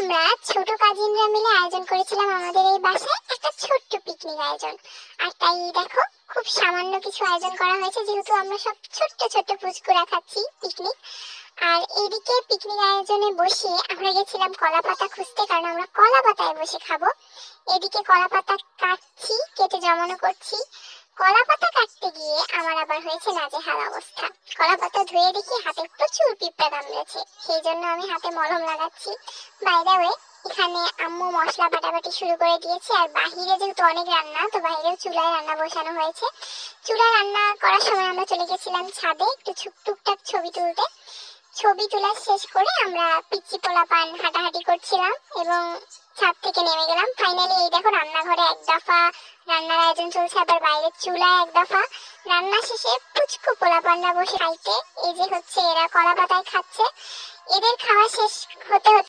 আমরা ছোট কাজিনরা মিলে আয়োজন করেছিলাম আমাদের এই বাসায় একটা ছোট্ট পিকনিক আয়োজন। আর তাই দেখো, খুব সামান্য কিছু আয়োজন করা হয়েছে, যেহেতু আমরা সব ছোট্ট ছোট্ট পুচকুরা খাচ্ছি পিকনিক। আর এইদিকে পিকনিক আয়োজনে বসে আমরা গেছিলাম কলা পাতা খুঁজতে, কারণ আমরা কলা পাতায় বসে খাবো। এদিকে কলা পাতা কাটছি, কেটে জমানো করছি। কলা পাতা কাটতে গিয়ে আমার আবার হয়েছে নাজেহাল অবস্থা। কলা পাতা ধুয়ে দেখি হাতে প্রচুর পিঁপড়া কামড়েছে, সেই জন্য আমি হাতে মলম লাগাচ্ছি। বাই দ্য ওয়ে, এখানে আম্মু মশলা বাটাবাটি শুরু করে দিয়েছে। আর বাহিরে যেহেতু অনেক রান্না, তো বাইরেও চুলায় রান্না বসানো হয়েছে। চুলায় রান্না করার সময় আমরা চলে গেছিলাম ছাদে একটু টুকটাক ছবি তুলতে। ছবি তোলা শেষ করে আমরা পিচ্চি পোলাপান হাঁটাহাঁটি করছিলাম এবং ছাদ থেকে নেমে গেলাম। ফাইনালি এই দেখো, রান্নাঘরে এক দফা রান্নার আয়োজন চলছে, আবার বাইরের চুলায় এক দফা। রান্না শেষে পুচকু পোলাপানরা বসে খাইতে, এই যে হচ্ছে এরা কলা পাতায় খাচ্ছে। এদের খাওয়া শেষ হতে হতে